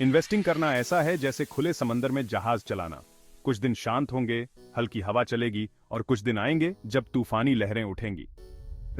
Investing करना ऐसा है जैसे खुले समंदर में जहाज चलाना। कुछ दिन शांत होंगे, हल्की हवा चलेगी, और कुछ दिन आएंगे जब तूफानी लहरें उठेंगी।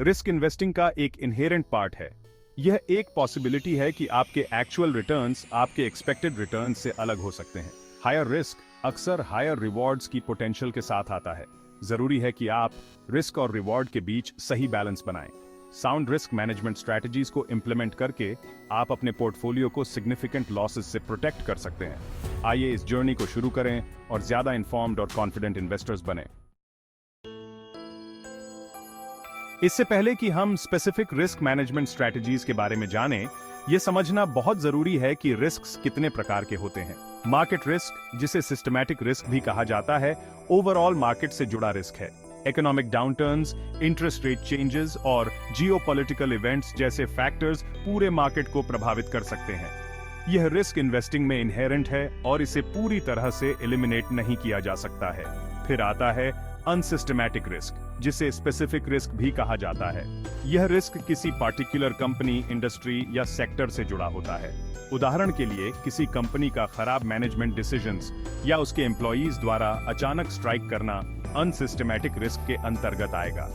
रिस्क इन्वेस्टिंग का एक इनहेरेंट पार्ट है। यह एक पॉसिबिलिटी है कि आपके एक्चुअल रिटर्न्स आपके एक्सपेक्टेड रिटर्न्स से अलग हो सकते हैं। हायर रिस्क अक्सर हायर रिवॉर्ड्स की पोटेंशियल के साथ आता है। जरूरी है कि आप रिस्क और रिवॉर्ड के बीच सही बैलेंस बनाएं। साउंड रिस्क मैनेजमेंट स्ट्रैटेजीज को इंप्लीमेंट करके आप अपने पोर्टफोलियो को सिग्निफिकेंट लॉसेस से प्रोटेक्ट कर सकते हैं। आइए इस जर्नी को शुरू करें और ज्यादा इन्फॉर्म्ड और कॉन्फिडेंट इन्वेस्टर्स बने। इससे पहले कि हम स्पेसिफिक रिस्क मैनेजमेंट स्ट्रैटेजीज के बारे में जानें, यह समझना बहुत जरूरी है कि रिस्क कितने प्रकार के होते हैं। मार्केट रिस्क, जिसे सिस्टमैटिक रिस्क भी कहा जाता है, ओवरऑल मार्केट से जुड़ा रिस्क है। इकोनॉमिक डाउनटर्न्स, इंटरेस्ट रेट चेंजेस और जियोपॉलिटिकल इवेंट्स जैसे फैक्टर्स पूरे मार्केट को प्रभावित कर सकते हैं। यह रिस्क इन्वेस्टिंग में इनहेरेंट है और इसे पूरी तरह से एलिमिनेट नहीं किया जा सकता है। फिर आता है अनसिस्टमैटिक रिस्क, जिसे स्पेसिफिक रिस्क भी कहा जाता है। यह रिस्क किसी पार्टिकुलर कंपनी, इंडस्ट्री या सेक्टर से जुड़ा होता है। उदाहरण के लिए किसी कंपनी का खराब मैनेजमेंट डिसीजंस या उसके एम्प्लॉयज द्वारा अचानक स्ट्राइक करना अनसिस्टमैटिक रिस्क के अंतर्गत आएगा।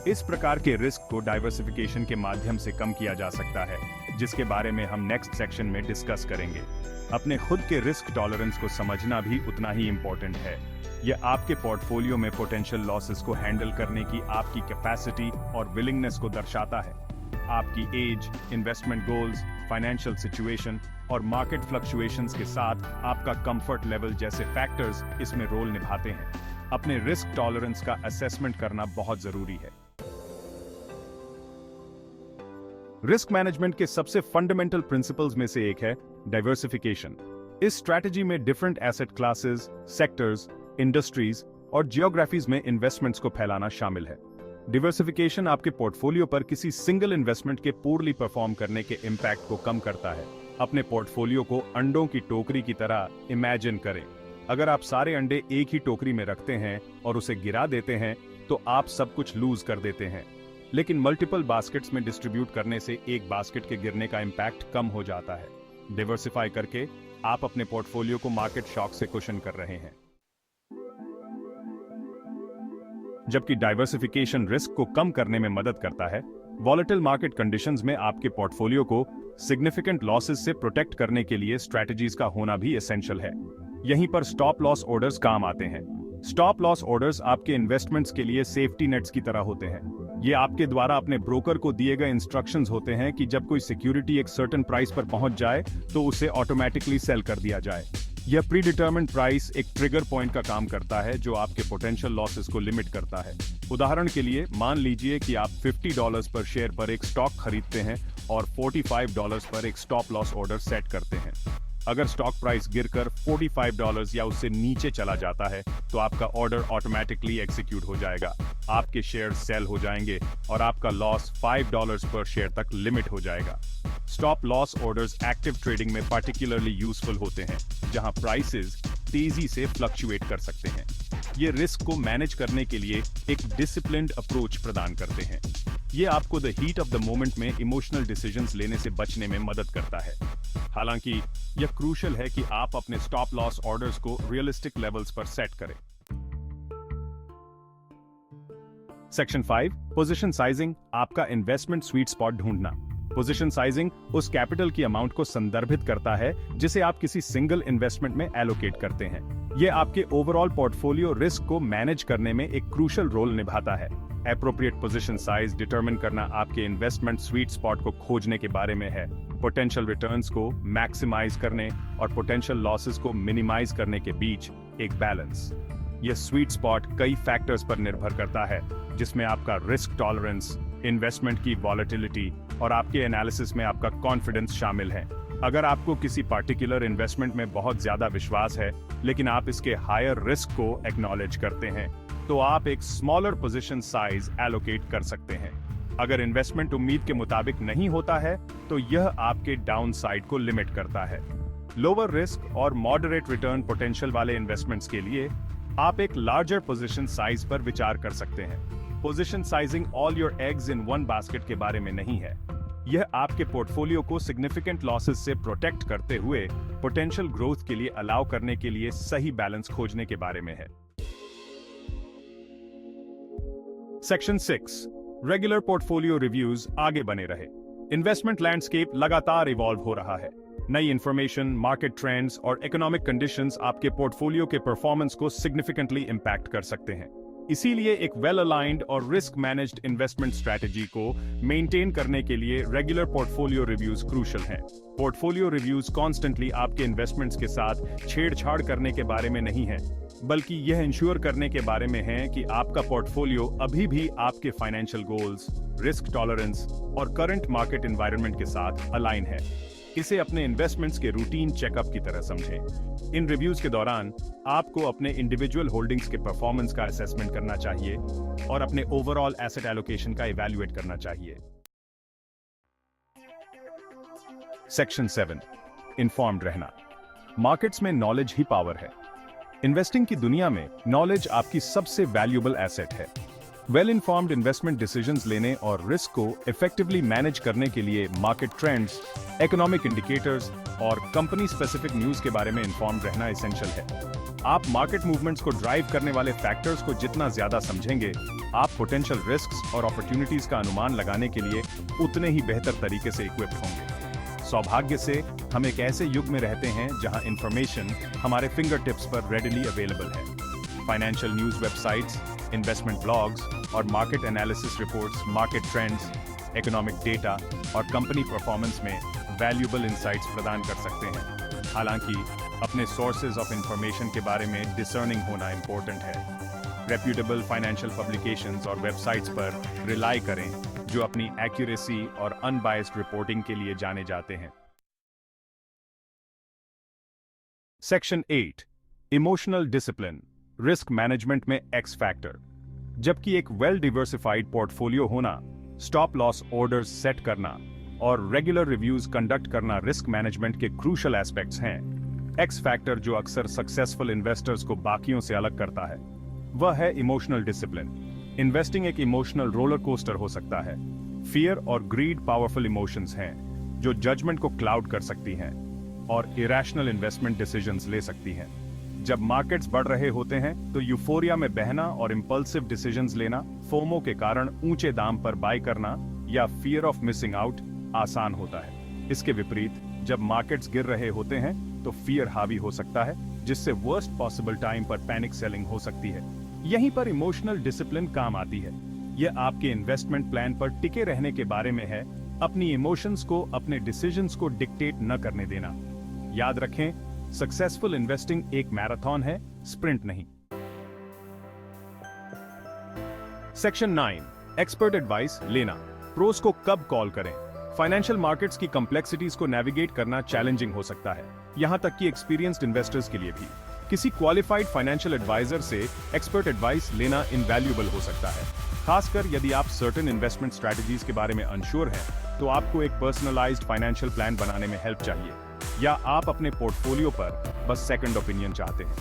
इस प्रकार के रिस्क को डाइवर्सिफिकेशन के माध्यम से कम किया जा सकता है, जिसके बारे में हम नेक्स्ट सेक्शन में डिस्कस करेंगे। अपने खुद के रिस्क टॉलरेंस को समझना भी उतना ही इंपॉर्टेंट है। यह आपके पोर्टफोलियो में पोटेंशियल लॉसेस को हैंडल करने की आपकी कैपेसिटी और विलिंगनेस को दर्शाता है। आपकी age, investment goals, financial situation और मार्केट फ्लक्चुएशंस के साथ आपका कंफर्ट लेवल जैसे फैक्टर्स इसमें रोल निभाते हैं। अपने रिस्क टॉलरेंस का असेसमेंट करना बहुत जरूरी है। रिस्क मैनेजमेंट के सबसे फंडामेंटल प्रिंसिपल्स में से एक है डाइवर्सिफिकेशन। इस स्ट्रैटेजी में different asset classes, sectors, industries और जियोग्राफीज में इन्वेस्टमेंट्स को फैलाना शामिल है। डिवर्सिफिकेशन आपके पोर्टफोलियो पर किसी सिंगल इन्वेस्टमेंट के पूर्ली परफॉर्म करने के इम्पैक्ट को कम करता है। अपने पोर्टफोलियो को अंडों की टोकरी की तरह इमेजिन करें। अगर आप सारे अंडे एक ही टोकरी में रखते हैं और उसे गिरा देते हैं, तो आप सब कुछ लूज कर देते हैं। लेकिन मल्टीपल बास्केट्स में डिस्ट्रीब्यूट करने से एक बास्केट के गिरने का इम्पैक्ट कम हो जाता है। डिवर्सिफाई करके आप अपने पोर्टफोलियो को मार्केट शॉक से कुशन कर रहे हैं। जबकि डाइवर्सिफिकेशन रिस्क को कम करने में मदद करता है, वॉलेटिल मार्केट कंडीशंस में आपके पोर्टफोलियो को सिग्निफिकेंट लॉसेस से प्रोटेक्ट करने के लिए स्ट्रैटेजीज का होना भी एसेंशियल है। यहीं पर स्टॉप लॉस ऑर्डर्स काम आते हैं। स्टॉप लॉस ऑर्डर्स आपके इन्वेस्टमेंट्स के लिए सेफ्टी नेट्स की तरह होते हैं। ये आपके द्वारा अपने ब्रोकर को दिए गए इंस्ट्रक्शंस होते हैं कि जब कोई सिक्योरिटी एक सर्टेन प्राइस पर पहुंच जाए तो उसे ऑटोमेटिकली सेल कर दिया जाए। यह प्री डिटर्मिन्ड प्राइस एक ट्रिगर पॉइंट का काम करता है जो आपके पोटेंशियल लॉसेस को लिमिट करता है। उदाहरण के लिए मान लीजिए कि आप $50 पर शेयर पर एक स्टॉक खरीदते हैं और $45 पर एक स्टॉप लॉस ऑर्डर सेट करते हैं। अगर स्टॉक प्राइस गिरकर $45 या उससे नीचे चला जाता है, तो आपका ऑर्डर ऑटोमेटिकली एग्जीक्यूट हो जाएगा। आपके शेयर सेल हो जाएंगे और आपका लॉस $5 पर शेयर तक लिमिट हो जाएगा। Stop loss orders active trading में पार्टिकुलरली यूजफुल होते हैं, जहां प्राइसेस तेजी से फ्लक्चुएट कर सकते हैं। ये रिस्क को मैनेज करने के लिए एक डिसिप्लिन्ड अप्रोच प्रदान करते हैं। ये आपको the heat of the moment में इमोशनल डिसीजंस लेने से बचने में मदद करता है। हालांकि यह क्रूशियल है कि आप अपने स्टॉप लॉस ऑर्डर्स को रियलिस्टिक लेवल्स पर सेट करें। सेक्शन 5, पोजीशन साइजिंग, आपका इन्वेस्टमेंट स्वीट स्पॉट ढूंढना। पोजीशन साइजिंग उस कैपिटल की अमाउंट को संदर्भित करता है जिसे आप किसी सिंगल इन्वेस्टमेंट में एलोकेट करते हैं। यह आपके ओवरऑल पोर्टफोलियो रिस्क को मैनेज करने में एक क्रूशियल रोल निभाता है। एप्रोप्रिएट पोजीशन साइज डिटरमिन करना आपके इन्वेस्टमेंट स्वीट स्पॉट को खोजने के बारे में है। पोटेंशियल रिटर्न्स को मैक्सिमाइज करने और पोटेंशियल लॉसेस को मिनिमाइज करने के बीच एक बैलेंस। यह स्वीट स्पॉट कई फैक्टर्स पर निर्भर करता है, जिसमें आपका रिस्क टॉलरेंस, इन्वेस्टमेंट की वॉलेटिलिटी और आपके एनालिसिस में आपका कॉन्फिडेंस शामिल है। अगर आपको किसी पार्टिकुलर इन्वेस्टमेंट में बहुत ज्यादा विश्वास है, लेकिन आप इसके हायर रिस्क को एक्नॉलेज करते हैं, तो आप एक स्मॉलर पोजीशन साइज एलोकेट कर सकते हैं। अगर इन्वेस्टमेंट उम्मीद के मुताबिक नहीं होता है, तो यह आपके डाउन साइड को लिमिट करता है। लोअर रिस्क और मॉडरेट रिटर्न पोटेंशियल वाले इन्वेस्टमेंट्स के लिए आप एक लार्जर पोजीशन साइज पर विचार कर सकते हैं। Position sizing all your eggs in one basket के बारे में नहीं है। यह आपके पोर्टफोलियो को सिग्निफिकेंट लॉसेस से प्रोटेक्ट करते हुए पोटेंशियल ग्रोथ के लिए अलाउ करने के लिए सही बैलेंस खोजने के बारे में है। सेक्शन 6, रेगुलर पोर्टफोलियो रिव्यूज आगे बने रहे। इन्वेस्टमेंट लैंडस्केप लगातार इवॉल्व हो रहा है। नई इंफॉर्मेशन, मार्केट ट्रेंड्स और इकोनॉमिक कंडीशंस आपके पोर्टफोलियो के परफॉर्मेंस को सिग्निफिकेंटली इंपैक्ट कर सकते हैं। इसीलिए एक वेल अलाइंड और रिस्क मैनेज्ड इन्वेस्टमेंट स्ट्रैटेजी को मेंटेन करने के लिए रेगुलर पोर्टफोलियो रिव्यूज क्रूशियल हैं। पोर्टफोलियो रिव्यूज कॉन्स्टेंटली आपके इन्वेस्टमेंट्स के साथ छेड़छाड़ करने के बारे में नहीं है, बल्कि यह इंश्योर करने के बारे में है कि आपका पोर्टफोलियो अभी भी आपके फाइनेंशियल गोल्स, रिस्क टॉलरेंस और करंट मार्केट एनवायरनमेंट के साथ अलाइन है। इसे अपने इन्वेस्टमेंट्स के रूटीन चेकअप की तरह समझें। इन रिव्यूज के दौरान आपको अपने इंडिविजुअल होल्डिंग्स के परफॉर्मेंस का असेसमेंट करना चाहिए और अपने ओवरऑल एसेट एलोकेशन का इवैल्यूएट करना चाहिए। सेक्शन 7, इन्फॉर्म्ड रहना। मार्केट्स में नॉलेज ही पावर है। इन्वेस्टिंग की दुनिया में नॉलेज आपकी सबसे वैल्यूएबल एसेट है। वेल इन्फॉर्म्ड इन्वेस्टमेंट डिसीजंस लेने और रिस्क को इफेक्टिवली मैनेज करने के लिए मार्केट ट्रेंड्स, इकोनॉमिक इंडिकेटर्स और कंपनी स्पेसिफिक न्यूज के बारे में इन्फॉर्म्ड रहना एसेंशियल है। आप मार्केट मूवमेंट्स को ड्राइव करने वाले फैक्टर्स को जितना ज्यादा समझेंगे, आप पोटेंशियल रिस्क्स और अपॉर्चुनिटीज का अनुमान लगाने के लिए उतने ही बेहतर तरीके से इक्विप्ड होंगे। सौभाग्य से हम एक ऐसे युग में रहते हैं जहां इंफॉर्मेशन हमारे फिंगर टिप्स पर रेडिली अवेलेबल है। Financial news websites, investment blogs और market analysis reports market trends, economic data और कंपनी परफॉर्मेंस में वैल्यूएबल इंसाइट्स प्रदान कर सकते हैं। हालांकि अपने सोर्सेज ऑफ इंफॉर्मेशन के बारे में डिसर्निंग होना इंपॉर्टेंट है। रेप्यूटेबल फाइनेंशियल पब्लिकेशंस और वेबसाइट्स पर रिलाई करें जो अपनी एक्यूरेसी और अनबायस्ड रिपोर्टिंग के लिए जाने जाते हैं। Section 8, emotional discipline, risk management में एक्स फैक्टर। जबकि एक वेल डिवर्सिफाइड पोर्टफोलियो होना, स्टॉप लॉस ऑर्डर्स सेट करना और रेगुलर रिव्यूज कंडक्ट करना रिस्क मैनेजमेंट के क्रूशियल एस्पेक्ट्स हैं। एक्स फैक्टर जो अक्सर सक्सेसफुल इन्वेस्टर्स को बाकियों से अलग करता है, वह है इमोशनल डिसिप्लिन। इन्वेस्टिंग एक इमोशनल रोलर कोस्टर हो सकता है। फियर और ग्रीड पावरफुल इमोशंस हैं जो जजमेंट को क्लाउड कर सकती हैं और इरेशनल इन्वेस्टमेंट डिसीजंस ले सकती हैं। जब मार्केट्स बढ़ रहे होते हैं तो यूफोरिया में बहना और इंपल्सिव डिसीजंस लेना, फोमो के कारण ऊंचे दाम पर बाय करना या फियर ऑफ मिसिंग आउट आसान होता है। इसके विपरीत जब मार्केट्स गिर रहे होते हैं तो फियर हावी हो सकता है, जिससे वर्स्ट पॉसिबल टाइम पर पैनिक सेलिंग हो सकती है। यहीं पर इमोशनल डिसिप्लिन काम आती है। यह आपके इन्वेस्टमेंट प्लान पर टिके रहने के बारे में है, अपनी इमोशंस को अपने डिसीजंस को डिक्टेट न करने देना। याद रखें, सक्सेसफुल इन्वेस्टिंग एक मैराथन है, स्प्रिंट नहीं। सेक्शन 9, एक्सपर्ट एडवाइस लेना। प्रोस को कब कॉल करें। फाइनेंशियल मार्केट्स की कॉम्प्लेक्सिटीज को नेविगेट करना चैलेंजिंग हो सकता है, यहां तक कि एक्सपीरियंस्ड इन्वेस्टर्स के लिए भी। किसी क्वालिफाइड फाइनेंशियल एडवाइजर से एक्सपर्ट एडवाइस लेना इनवैल्यूएबल हो सकता है, खासकर यदि आप सर्टेन इन्वेस्टमेंट स्ट्रैटेजीज के बारे में अनश्योर हैं, तो आपको एक पर्सनलाइज्ड फाइनेंशियल प्लान बनाने में हेल्प चाहिए, या आप अपने पोर्टफोलियो पर बस सेकंड ओपिनियन चाहते हैं।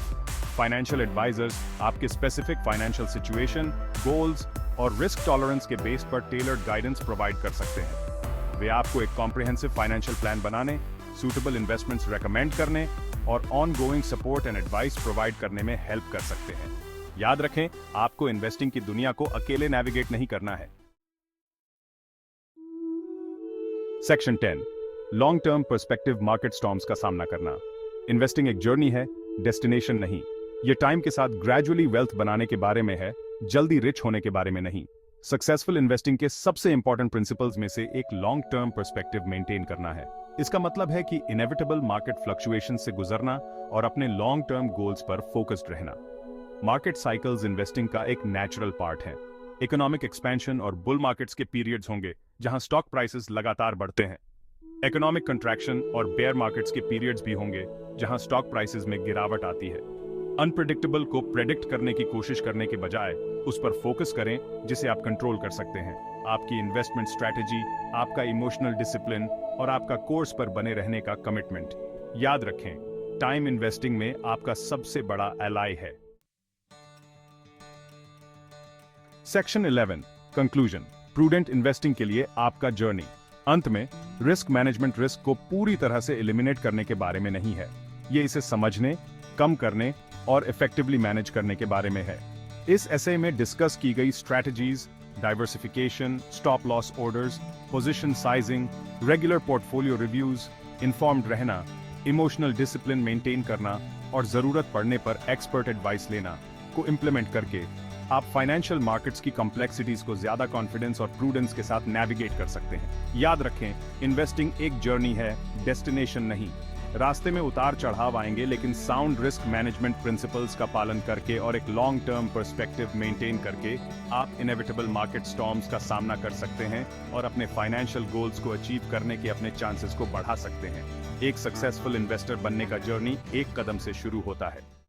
फाइनेंशियल एडवाइजर्स आपके स्पेसिफिक फाइनेंशियल सिचुएशन, गोल्स और रिस्क टॉलरेंस के बेस पर टेलर्ड गाइडेंस प्रोवाइड कर सकते हैं। वे आपको एक कॉम्प्रिहेंसिव फाइनेंशियल प्लान बनाने, सूटेबल इन्वेस्टमेंट्स रेकमेंड करने और ongoing support and advice provide करने में हेल्प कर सकते हैं। याद रखें, आपको इन्वेस्टिंग की दुनिया को अकेले नेविगेट नहीं करना है। Section 10, long term perspective market storms का सामना करना। इन्वेस्टिंग एक जर्नी है, डेस्टिनेशन नहीं। यह टाइम के साथ ग्रेजुअली वेल्थ बनाने के बारे में है, जल्दी रिच होने के बारे में नहीं। सक्सेसफुल इन्वेस्टिंग के सबसे इंपॉर्टेंट प्रिंसिपल्स में से एक लॉन्ग टर्म पर्सपेक्टिव मेंटेन करना है। इसका मतलब है कि इनेविटेबल मार्केट फ्लक्चुएशन से गुजरना और अपने लॉन्ग टर्म गोल्स पर फोकस्ड रहना। मार्केट साइकिल्स इन्वेस्टिंग का एक नेचुरल पार्ट है। इकोनॉमिक एक्सपेंशन और बुल मार्केट्स के पीरियड्स होंगे जहां स्टॉक प्राइसेस लगातार बढ़ते हैं। इकोनॉमिक कंट्रैक्शन और बेयर मार्केट्स के पीरियड्स भी होंगे जहां स्टॉक प्राइसेस में गिरावट आती है। अनप्रेडिक्टेबल को प्रेडिक्ट करने की कोशिश करने के बजाय उस पर फोकस करें जिसे आप कंट्रोल कर सकते हैं। आपकी इन्वेस्टमेंट स्ट्रैटेजी, आपका इमोशनल डिसिप्लिन और आपका कोर्स पर बने रहने का कमिटमेंट। याद रखें, टाइम इन्वेस्टिंग में आपका सबसे बड़ा एलाई है। सेक्शन 11, कंक्लूजन, प्रूडेंट इन्वेस्टिंग के लिए आपका जर्नी। अंत में, रिस्क मैनेजमेंट रिस्क को पूरी तरह से एलिमिनेट करने के बारे में नहीं है। ये इसे समझने, कम करने और इफेक्टिवली मैनेज करने के बारे में है। इस एसे में डिस्कस की गई strategies, diversification, stop loss orders, position sizing, regular portfolio reviews, informed रहना, इमोशनल डिसिप्लिन मेंटेन करना और जरूरत पड़ने पर एक्सपर्ट एडवाइस लेना को इम्प्लीमेंट करके आप फाइनेंशियल मार्केट्स की कॉम्प्लेक्सिटीज को ज्यादा कॉन्फिडेंस और प्रूडेंस के साथ नेविगेट कर सकते हैं। याद रखें, इन्वेस्टिंग एक जर्नी है, डेस्टिनेशन नहीं। रास्ते में उतार चढ़ाव आएंगे, लेकिन साउंड रिस्क मैनेजमेंट प्रिंसिपल्स का पालन करके और एक लॉन्ग टर्म पर्सपेक्टिव मेंटेन करके आप इनएविटेबल मार्केट स्टॉर्म्स का सामना कर सकते हैं और अपने फाइनेंशियल गोल्स को अचीव करने के अपने चांसेस को बढ़ा सकते हैं। एक सक्सेसफुल इन्वेस्टर बनने का जर्नी एक कदम से शुरू होता है।